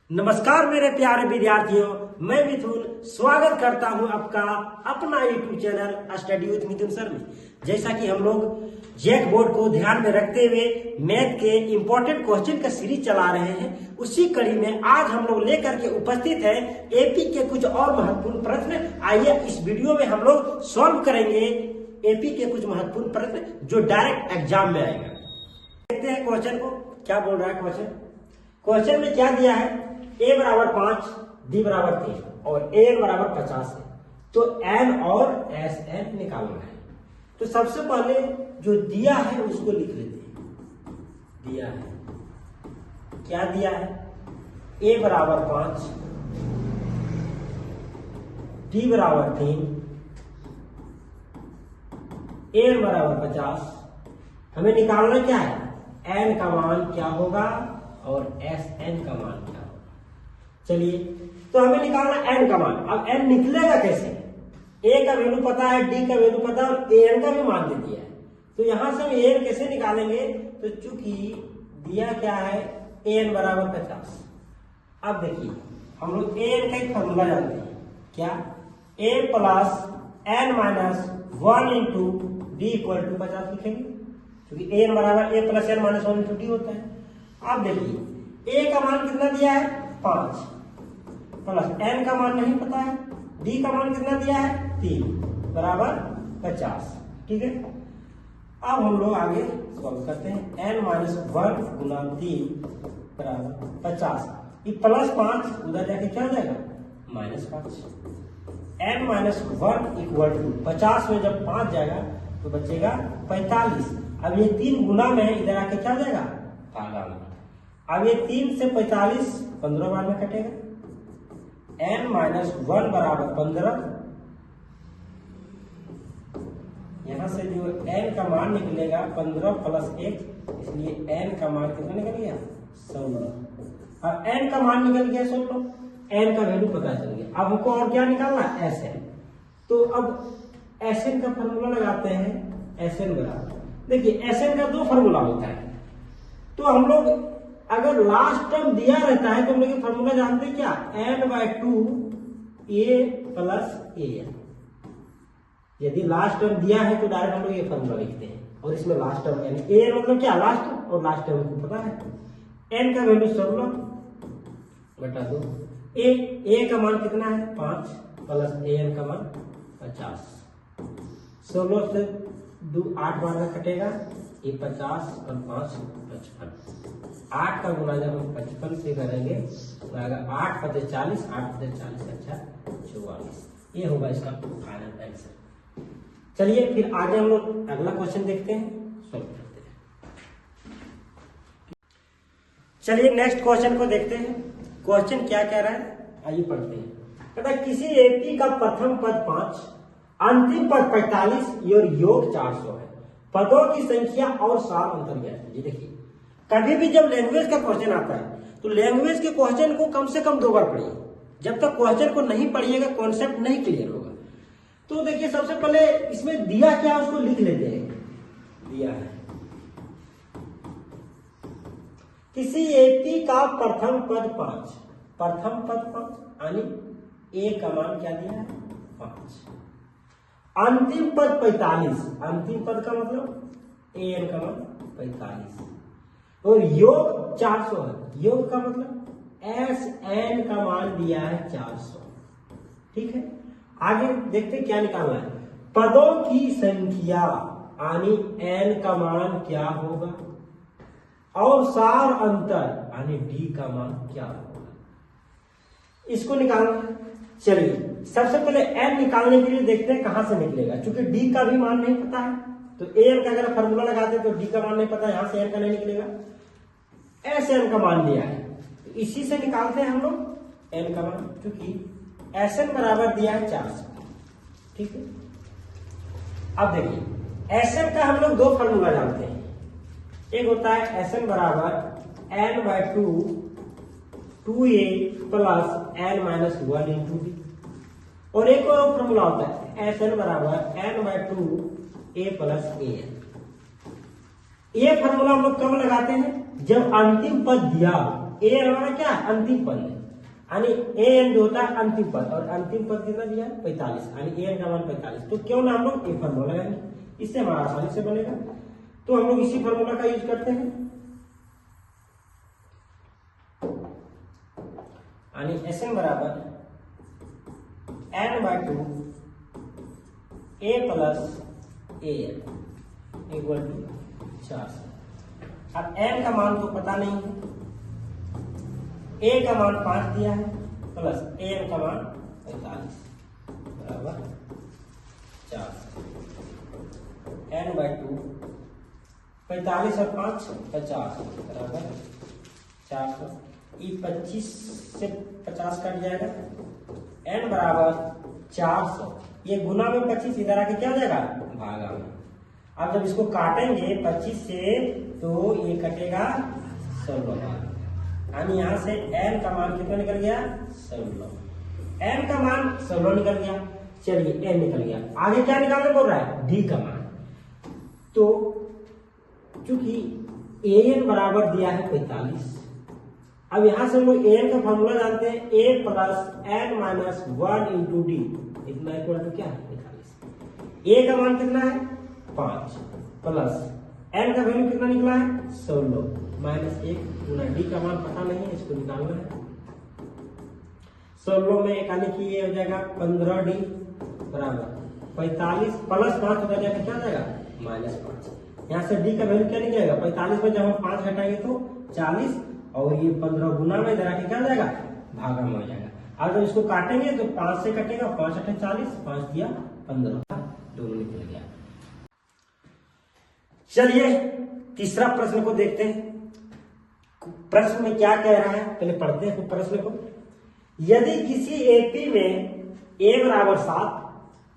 नमस्कार मेरे प्यारे विद्यार्थियों, मैं मिथुन स्वागत करता हूं आपका अपना YouTube channel study with Mithun sir में। जैसा कि हम लोग जैक बोर्ड को ध्यान में रखते हुए मैथ के इंपॉर्टेंट क्वेश्चन का सीरीज चला रहे हैं, उसी कड़ी में आज हम लोग लेकर के उपस्थित हैं एपी के कुछ और महत्वपूर्ण प्रश्न। आइए इस वीडियो में हम लोग सॉल्व करेंगे एपी के कुछ महत्वपूर्ण प्रश्न जो डायरेक्ट एग्जाम में आएगा। देखते हैं क्वेश्चन को, क्या बोल रहा है क्वेश्चन में क्या दिया है। a बराबर 5, d बराबर 3 और an बराबर 50 है, तो n और sn निकालना है। तो सबसे पहले जो दिया है उसको लिख लेते हैं। दिया है, क्या दिया है, a बराबर 5, d बराबर 3, an बराबर 50। हमें निकालना क्या है, n का मान क्या होगा और sn का मान क्या होगा। चलिए, तो हमें निकालना n का मान। अब n निकलेगा कैसे, a का वैल्यू पता है, d का वैल्यू पता है और an का भी मान दे दिया है। तो यहां से हम an कैसे निकालेंगे, तो चूंकि दिया क्या है an बराबर 50। अब देखिए हम लोग an का एक फॉर्मूला जानते हैं, क्या, a plus n minus 1 into d equal to 50 लिखेंगे, क्योंकि an बराबर a plus n minus 1 into d होता है। अब देखिए a का मान कितना दिया है 5, प्लस n का मान नहीं पता है, d का मान कितना दिया है 3 बराबर 50। ठीक है, अब हम लोग आगे सॉल्व करते हैं। n माइनस 1 गुना 3 बराबर 50, ये प्लस 5 उधर जाके क्या हो जाएगा minus 5। n minus 1 equal to 50 में जब 5 जाएगा तो बचेगा 45। अब ये 3 गुना में इधर आके क्या हो जाएगा भागा में। अब ये 3 से 45 15 बार में कटेगा, n माइनस 1 बराबर 15। यहां से जो n का मान निकलेगा 15 प्लस 1, इसलिए n का मान कितना निकल गया 16। अब n का मान निकल गया 16, n का वैल्यू पता चल गया। अब हमको और क्या निकालना है Sn। तो अब Sn का फॉर्मूला लगाते हैं। Sn बराबर, देखिए Sn का 2 फॉर्मूला होता है, तो हम लोग अगर लास्ट टर्म दिया रहता है तो हम लोग ये फॉर्मूला जानते हैं क्या, n/2 a प्लस an। यदि लास्ट टर्म दिया है तो डायरेक्ट हम लोग ये फॉर्मूला लिखते हैं, और इसमें लास्ट टर्म यानी an मतलब क्या लास्ट, और लास्ट टर्म को पता है n का वैल्यू 16 बटा 2, a का मान कितना है 5 प्लस an का मान 50। 16 से 2 8 बार में कटेगा, ये 50 और 5 55। 8 का गुना जब हम 55 से करेंगे तो आएगा 8 पते 40, 8 पते 40 अच्छा 44। ये होगा इसका फाइनल आंसर। चलिए फिर आगे हम लोग अगला क्वेश्चन देखते हैं, सॉल्व करते हैं। चलिए नेक्स्ट क्वेश्चन को देखते हैं। क्वेश्चन क्या कह रहा है, आइए पढ़ते हैं। कहता है किसी एपी का प्रथम पद 5, अंतिम पद 45 और योग 400 है, पदों की संख्या और सार अंतर ज्ञात कीजिए। देखिए कभी भी जब लैंग्वेज का क्वेश्चन आता है तो लैंग्वेज के क्वेश्चन को कम से कम 2 बार पढ़िए। जब तक क्वेश्चन को नहीं पढ़िएगा कॉन्सेप्ट नहीं क्लियर होगा। तो देखिए सबसे पहले इसमें दिया क्या उसको लिख लेते हैं। दिया है किसी एपी का प्रथम पद 5, प्रथम पद 5 यानी ए का मान क्या दिया है 5, अंतिम पद 45, अंतिम पद का मतलब an का मान 45, और योग 400 है। योग का मतलब Sn का मान दिया है 400। ठीक है, आगे देखते क्या निकालना है। पदों की संख्या यानी n का मान क्या होगा और सार अंतर यानी d का मान क्या होगा, इसको निकालना है। चलिए सबसे पहले n निकालने के लिए देखते हैं कहां से निकलेगा, क्योंकि d का भी मान नहीं पता है। तो an का अगर फॉर्मूला लगाते तो d का मान नहीं पता, यहां से n का नहीं निकलेगा। Sn का मान दिया है, तो इसी से निकालते हैं हम लोग n का मान, क्योंकि Sn बराबर दिया है 400। ठीक है, अब देखिए Sn का हम लोग 2 फॉर्मूला जानते हैं। एक होता है Sn बराबर n/2 2a plus n minus 1 into b, और एक और फॉर्मूला होता है Sn बराबर n/2 a प्लस an। ये फॉर्मूला हम लोग कब लगाते हैं, जब अंतिम पद दिया हो। ए हमारा क्या अंतिम पद है, यानी ए एन जो होता है अंतिम पद, और अंतिम पद कितना दिया है 45, यानी ए एन का मान 45। तो क्यों ना हम लोग ये फॉर्मूला लगाएंगे, इससे हमारा आसानी से बनेगा। तो हम लोग इसी फॉर्मूला का यूज करते हैं, यानी एस एन बराबर n/2 a plus a n equal to 400। अब n का मान तो पता नहीं है, a का मान 5 दिया है प्लस a n का मान 45 बराबर 400। n/2 45 और 5 50 बराबर 400। ये 25 से 50 कट जाएगा, n बराबर 400। ये गुना में 25 इधर आके क्या हो जाएगा भागा में। अब जब इसको काटेंगे 25 से तो ये कटेगा 16, यानी यहाँ से n का मान कितना निकल गया 16। n का मान 16 निकल गया। चलिए n निकल गया, आगे क्या निकालने बोल रहा है d का मान। तो चूंकि an बराबर दिया है 45, अब यहां से हम लोग an का फॉर्मूला जानते हैं, a plus n minus 1 into D इतना इक्वल टू क्या 45। a का मान कितना है 5 प्लस n का वैल्यू कितना निकला है 16 माइनस 1 गुना डी का मान पता नहीं है, इसको निकालना है। 16 में यानी कि ये हो जाएगा 15d बराबर 45 प्लस 5 उधर जाकर क्या जाएगा -5। यहाँ से डी का वैल्यू क्या निकलेगा 45 में जब हम 5 घटाएंगे तो 40, और ये 15 गुना में इधर आके क्या हो जाएगा भागा में हो जाएगा। अब जब इसको काटेंगे तो 5 से कटेगा, 5 8 40, 5 दिया 15, दोनों निकल गया। चलिए तीसरा प्रश्न को देखते हैं, प्रश्न में क्या कह रहा है पहले पढ़ते हैं प्रश्न को। यदि किसी एपी में a बराबर 7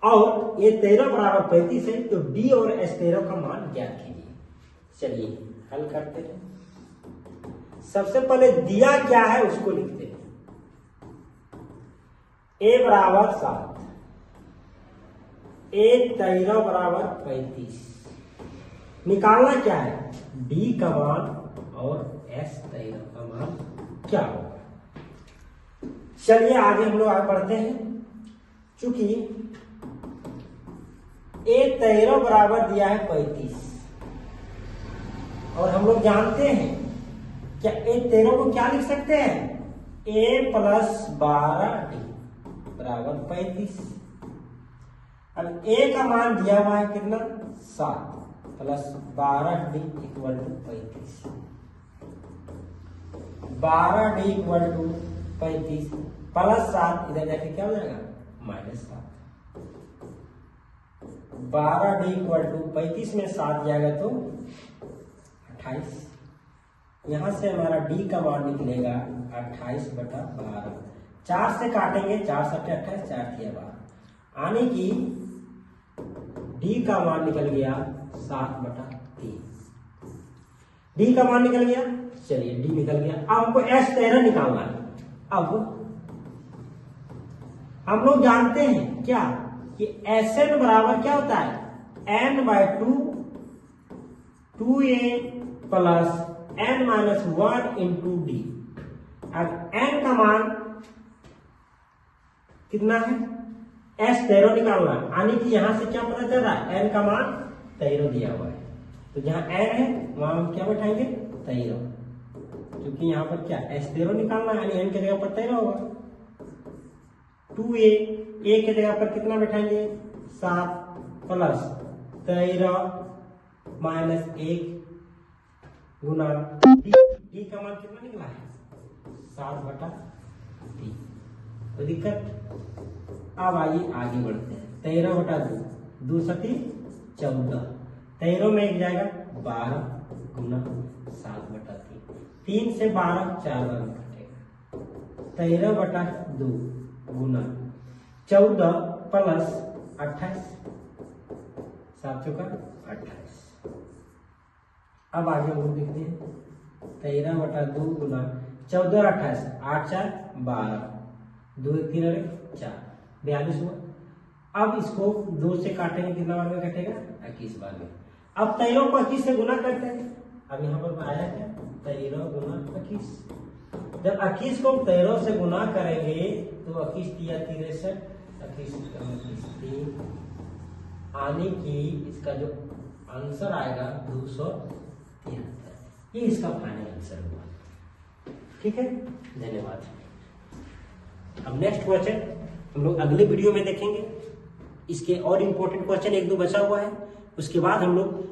और a 13 बराबर 35 है तो d और s 13 का मान ज्ञात कीजिए। चलिए हल करते हैं। सबसे पहले दिया क्या है उसको लिखते हैं, a बराबर 7, a 13 बराबर 35। निकालना क्या है d का मान और s 13 का मान क्या होगा। चलिए आगे हम लोग आगे बढ़ते हैं। चूंकि a 13 बराबर दिया है 35 और हम लोग जानते हैं क्या a 13 को क्या लिख सकते हैं a प्लस 12d बराबर 35। अब a का मान दिया हुआ है कितना 7 plus 12d equal to 35। 12d equal to 35 plus 7 इधर जाके क्या हो जाएगा -7। 12d इक्वल टू 35 में 7 जाएगा तो 28। यहां से हमारा d का मान निकलेगा 28/12। 4 से काटेंगे, 4 7 28, 4 3 12, यानी कि d का मान निकल गया 7/3। d का मान निकल गया। चलिए d निकल गया। अब हमको s 13 निकालना है। अब हम लोग जानते हैं क्या कि Sn बराबर क्या होता है n/2 2a plus n minus 1 into D. अब n का मान कितना है s 13 निकालना, यानी कि यहां से क्या पता चल रहा है n का मान 13 दिया हुआ है, तो जहां n है वहां हम क्या बैठाएंगे 13, क्योंकि यहाँ पर क्या s 13 निकालना है, यानी n की जगह पर 13 होगा। 2a a की जगह पर कितना बैठाएंगे 7 प्लस 13 माइनस 1 गुना d का मान कितना निकला है 7/3। तो दिक्कत। अब आइए आगे बढ़ते हैं। 13/2 2 सती 14, 13 में एक जाएगा 12 गुना 7/3। 3 से 12 4 बार में कटेगा। 13/2 गुना 14 प्लस 28, 7 चौका 28। अब आगे हम लोग देखते हैं 13/2 गुना 14 और 28, 8 4 12, 2 3 4 42 हुआ। अब इसको 2 से काटेंगे, कितना बार में कटेगा 21 बार में। अब 13 को 21 से गुना करते हैं। अब यहाँ पर आया क्या 13 गुना 21, जब 21 को हम 13 से गुना करेंगे तो 21 तिया 63, 21 आने की इसका जो आंसर आएगा 273। ये इसका फाइनल आंसर हुआ। ठीक है, धन्यवाद। अब नेक्स्ट क्वेश्चन हम लोग अगले वीडियो में देखेंगे। इसके और इम्पोर्टेंट क्वेश्चन 1-2 बचा हुआ है, उसके बाद हम लोग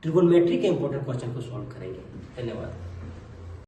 ट्रिगोनोमेट्री के इम्पोर्टेंट क्वेश्चन को सॉल्व करेंगे। धन्यवाद।